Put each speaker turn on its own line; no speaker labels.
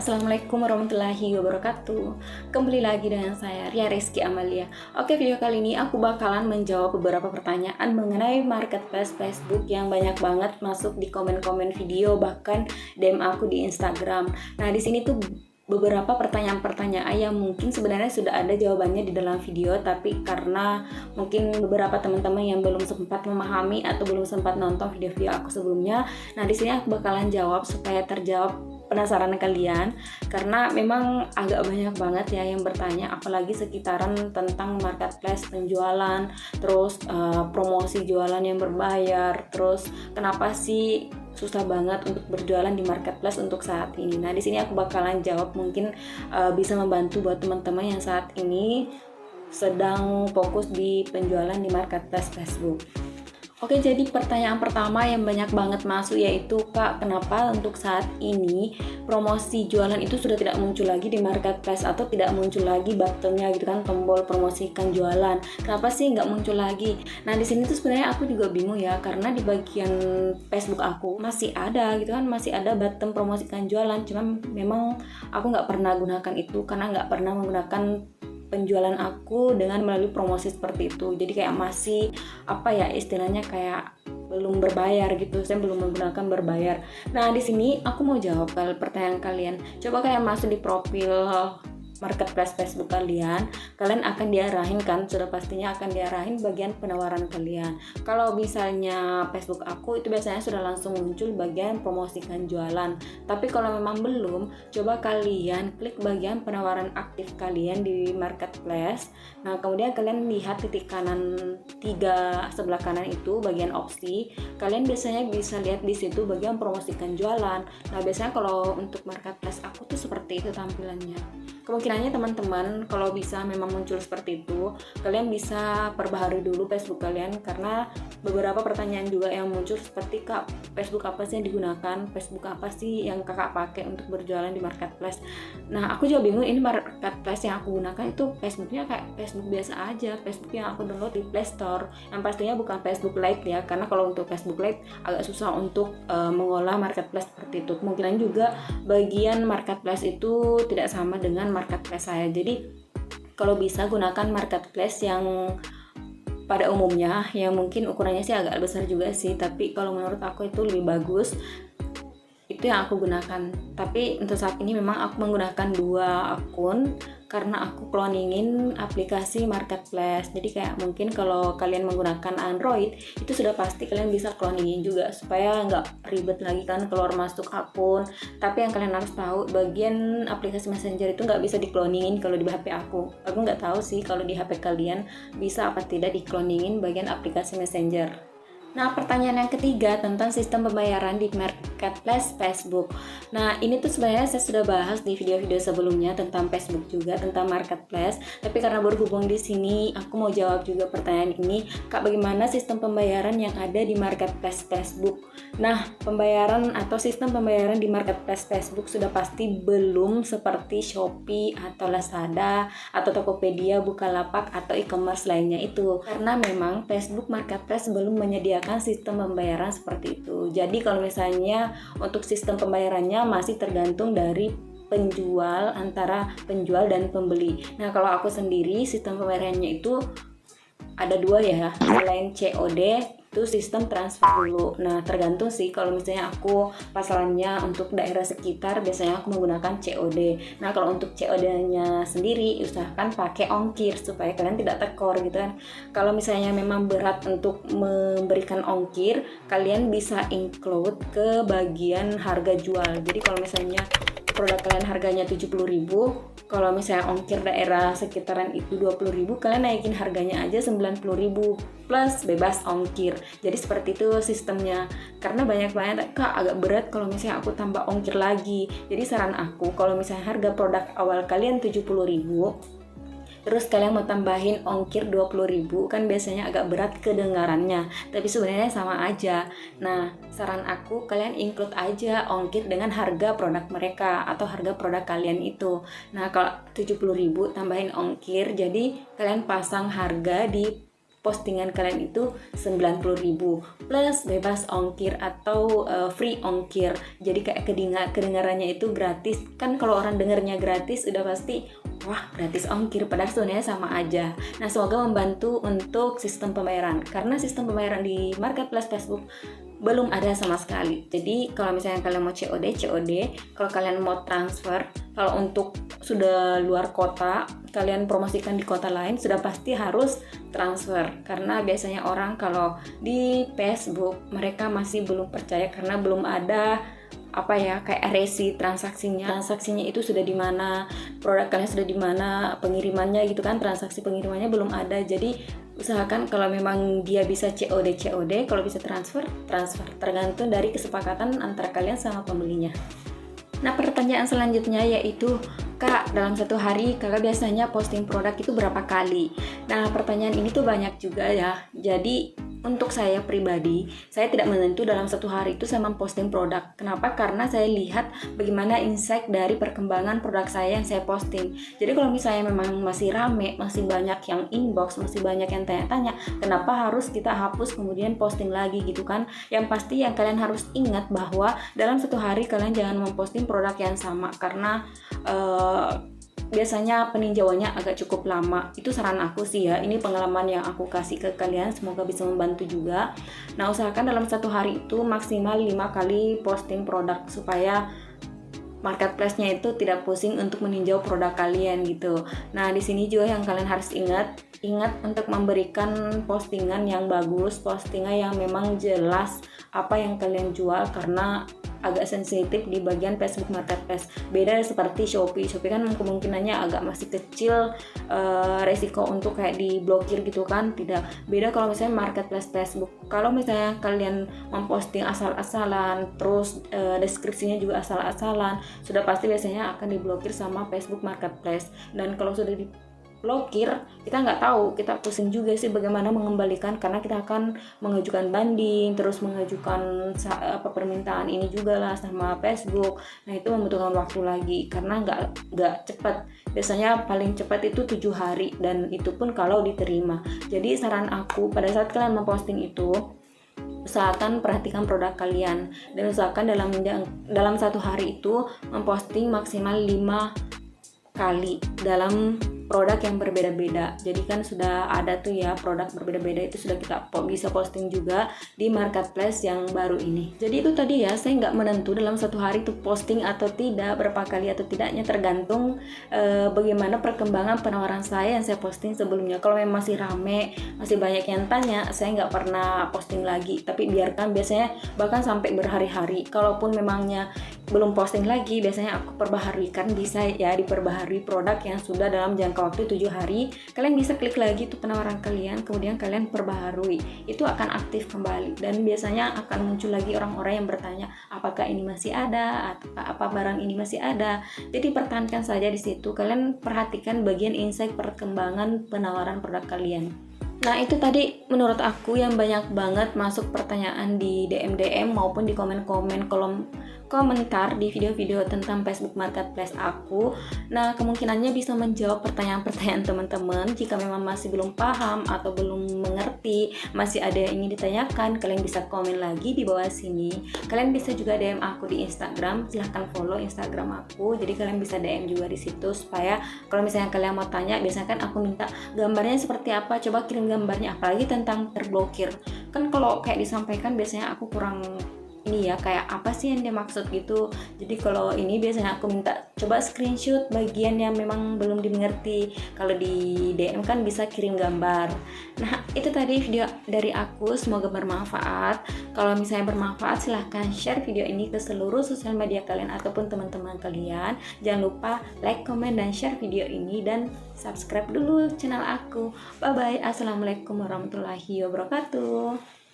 Assalamualaikum warahmatullahi wabarakatuh. Kembali lagi dengan saya Ria Rizky Amalia. Oke, video kali ini aku bakalan menjawab beberapa pertanyaan mengenai marketplace Facebook yang banyak banget masuk di komen-komen video, bahkan DM aku di Instagram. Nah, di sini tuh beberapa pertanyaan-pertanyaan yang mungkin sebenarnya sudah ada jawabannya di dalam video, tapi karena mungkin beberapa teman-teman yang belum sempat memahami atau belum sempat nonton video-video aku sebelumnya, nah di sini aku bakalan jawab supaya terjawab penasaran kalian, karena memang agak banyak banget ya yang bertanya, apalagi sekitaran tentang marketplace penjualan, terus promosi jualan yang berbayar, terus kenapa sih susah banget untuk berjualan di marketplace untuk saat ini. Nah, di sini aku bakalan jawab, mungkin bisa membantu buat teman-teman yang saat ini sedang fokus di penjualan di marketplace Facebook. Oke, jadi pertanyaan pertama yang banyak banget masuk yaitu, Kak, kenapa untuk saat ini promosi jualan itu sudah tidak muncul lagi di marketplace atau tidak muncul lagi buttonnya gitu kan, tombol promosikan jualan. Kenapa sih nggak muncul lagi? Nah, di sini tuh sebenarnya aku juga bingung ya, karena di bagian Facebook aku masih ada gitu kan, masih ada button promosikan jualan. Cuman memang aku nggak pernah gunakan itu karena nggak pernah menggunakan penjualan aku dengan melalui promosi seperti itu. Jadi kayak masih istilahnya kayak belum berbayar gitu. Saya belum menggunakan berbayar. Nah, di sini aku mau jawab pertanyaan kalian. Coba kalian masuk di profil marketplace Facebook kalian akan diarahin kan, sudah pastinya akan diarahin bagian penawaran kalian. Kalau misalnya Facebook aku itu biasanya sudah langsung muncul bagian promosikan jualan. Tapi kalau memang belum, coba kalian klik bagian penawaran aktif kalian di marketplace. Nah, kemudian kalian lihat titik kanan 3 sebelah kanan itu bagian opsi. Kalian biasanya bisa lihat di situ bagian promosikan jualan. Nah, biasanya kalau untuk marketplace aku tuh seperti itu tampilannya. Kemungkinannya teman-teman kalau bisa memang muncul seperti itu, kalian bisa perbaharui dulu Facebook kalian, karena beberapa pertanyaan juga yang muncul seperti, Kak, Facebook apa sih yang digunakan, Facebook apa sih yang kakak pakai untuk berjualan di marketplace. Nah, aku juga bingung, ini marketplace yang aku gunakan itu Facebooknya kayak Facebook biasa aja, Facebook yang aku download di Play Store, yang pastinya bukan Facebook Lite ya, karena kalau untuk Facebook Lite agak susah untuk mengolah marketplace seperti itu. Kemungkinan juga bagian marketplace itu tidak sama dengan marketplace saya. Jadi kalau bisa gunakan marketplace yang pada umumnya, yang mungkin ukurannya sih agak besar juga sih, tapi kalau menurut aku itu lebih bagus, itu yang aku gunakan. Tapi untuk saat ini memang aku menggunakan 2 akun karena aku cloningin aplikasi marketplace. Jadi kayak mungkin kalau kalian menggunakan Android itu sudah pasti kalian bisa cloningin juga supaya nggak ribet lagi kan keluar masuk akun. Tapi yang kalian harus tahu, bagian aplikasi Messenger itu nggak bisa dicloningin kalau di HP aku. Aku nggak tahu sih kalau di HP kalian bisa apa tidak dicloningin bagian aplikasi Messenger. Nah, pertanyaan yang ketiga tentang sistem pembayaran di marketplace Facebook. Nah, ini tuh sebenarnya saya sudah bahas di video-video sebelumnya tentang Facebook juga, tentang marketplace. Tapi karena berhubung di sini, aku mau jawab juga pertanyaan ini. Kak, bagaimana sistem pembayaran yang ada di marketplace Facebook? Nah, pembayaran atau sistem pembayaran di marketplace Facebook sudah pasti belum seperti Shopee atau Lazada atau Tokopedia, Bukalapak atau e-commerce lainnya itu. Karena memang Facebook Marketplace belum menyediakan sistem pembayaran seperti itu. Jadi kalau misalnya untuk sistem pembayarannya masih tergantung dari penjual, antara penjual dan pembeli. Nah, kalau aku sendiri sistem pembayarannya itu ada 2 ya, selain COD itu sistem transfer dulu. Nah, tergantung sih, kalau misalnya aku pasarannya untuk daerah sekitar biasanya aku menggunakan COD. Nah, kalau untuk COD-nya sendiri usahakan pakai ongkir supaya kalian tidak tekor gitu kan. Kalau misalnya memang berat untuk memberikan ongkir, kalian bisa include ke bagian harga jual. Jadi kalau misalnya produk kalian harganya 70.000, kalau misalnya ongkir daerah sekitaran itu 20.000, kalian naikin harganya aja 90.000 plus bebas ongkir. Jadi seperti itu sistemnya. Karena banyak banget, Kak, agak berat kalau misalnya aku tambah ongkir lagi. Jadi saran aku, kalau misalnya harga produk awal kalian 70.000, terus kalian mau tambahin ongkir 20.000, kan biasanya agak berat kedengarannya, tapi sebenarnya sama aja. Nah, saran aku kalian include aja ongkir dengan harga produk mereka atau harga produk kalian itu. Nah, kalau 70.000 tambahin ongkir, jadi kalian pasang harga di postingan kalian itu 90.000 plus bebas ongkir atau free ongkir. Jadi kayak kedengarannya itu gratis. Kan kalau orang dengarnya gratis udah pasti wah gratis ongkir, padahal sebenarnya sama aja. Nah, semoga membantu untuk sistem pembayaran, karena sistem pembayaran di marketplace Facebook belum ada sama sekali. Jadi kalau misalnya kalian mau COD, kalau kalian mau transfer, kalau untuk sudah luar kota, kalian promosikan di kota lain, sudah pasti harus transfer. Karena biasanya orang kalau di Facebook mereka masih belum percaya karena belum ada kayak resi transaksinya itu sudah di mana, produk kalian sudah di mana, pengirimannya gitu kan, transaksi pengirimannya belum ada. Jadi usahakan kalau memang dia bisa COD, kalau bisa transfer, tergantung dari kesepakatan antara kalian sama pembelinya. Nah, pertanyaan selanjutnya yaitu, Kak, dalam satu hari kakak biasanya posting produk itu berapa kali? Nah, pertanyaan ini tuh banyak juga ya. Jadi untuk saya pribadi, saya tidak menentu dalam satu hari itu saya memposting produk. Kenapa? Karena saya lihat bagaimana insight dari perkembangan produk saya yang saya posting. Jadi kalau misalnya memang masih rame, masih banyak yang inbox, masih banyak yang tanya-tanya, kenapa harus kita hapus kemudian posting lagi gitu kan? Yang pasti yang kalian harus ingat bahwa dalam satu hari kalian jangan memposting produk yang sama, karena biasanya peninjauannya agak cukup lama. Itu saran aku sih ya, ini pengalaman yang aku kasih ke kalian, semoga bisa membantu juga. Nah, usahakan dalam satu hari itu maksimal 5 kali posting produk supaya marketplace-nya itu tidak pusing untuk meninjau produk kalian gitu. Nah, di sini juga yang kalian harus ingat untuk memberikan postingan yang bagus, postingan yang memang jelas apa yang kalian jual, karena agak sensitif di bagian Facebook Marketplace. Beda seperti Shopee kan kemungkinannya agak masih kecil, resiko untuk kayak diblokir gitu kan, tidak. Beda kalau misalnya Marketplace Facebook. Kalau misalnya kalian memposting asal-asalan, terus deskripsinya juga asal-asalan, sudah pasti biasanya akan diblokir sama Facebook Marketplace. Dan kalau sudah diblokir, kita nggak tahu, kita pusing juga sih bagaimana mengembalikan, karena kita akan mengajukan banding, terus mengajukan permintaan ini juga lah sama Facebook. Nah, itu membutuhkan waktu lagi karena nggak cepat. Biasanya paling cepat itu 7 hari, dan itu pun kalau diterima. Jadi saran aku, pada saat kalian memposting itu, usahakan perhatikan produk kalian, dan usahakan dalam satu hari itu memposting maksimal 5 kali dalam produk yang berbeda-beda. Jadi kan sudah ada tuh ya produk berbeda-beda, itu sudah kita bisa posting juga di marketplace yang baru ini. Jadi itu tadi ya, saya nggak menentu dalam satu hari itu posting atau tidak, berapa kali atau tidaknya, tergantung bagaimana perkembangan penawaran saya yang saya posting sebelumnya. Kalau memang masih rame, masih banyak yang tanya, saya nggak pernah posting lagi, tapi biarkan, biasanya bahkan sampai berhari-hari. Kalaupun memangnya belum posting lagi, biasanya aku perbaharui, kan bisa ya diperbaharui produk yang sudah dalam jangka waktu 7 hari. Kalian bisa klik lagi tuh penawaran kalian, kemudian kalian perbaharui, itu akan aktif kembali, dan biasanya akan muncul lagi orang-orang yang bertanya apakah ini masih ada, atau apa barang ini masih ada. Jadi pertahankan saja di situ, kalian perhatikan bagian insight perkembangan penawaran produk kalian. Nah, itu tadi menurut aku yang banyak banget masuk pertanyaan di DM maupun di komen-komen kolom komentar di video-video tentang Facebook Marketplace aku. Nah, kemungkinannya bisa menjawab pertanyaan-pertanyaan teman-teman. Jika memang masih belum paham atau belum mengerti, masih ada yang ingin ditanyakan, kalian bisa komen lagi di bawah sini. Kalian bisa juga DM aku di Instagram, silahkan follow Instagram aku. Jadi kalian bisa DM juga di situ, supaya kalau misalnya kalian mau tanya, biasanya kan aku minta gambarnya seperti apa, coba kirim gambarnya, apalagi tentang terblokir. Kan kalau kayak disampaikan biasanya aku kurang ini ya, kayak apa sih yang dia maksud gitu. Jadi kalau ini biasanya aku minta coba screenshot bagian yang memang belum dimengerti. Kalau di DM kan bisa kirim gambar. Nah, itu tadi video dari aku, semoga bermanfaat. Kalau misalnya bermanfaat, silahkan share video ini ke seluruh sosial media kalian ataupun teman-teman kalian. Jangan lupa like, comment, dan share video ini, dan subscribe dulu channel aku. Bye bye. Assalamualaikum warahmatullahi wabarakatuh.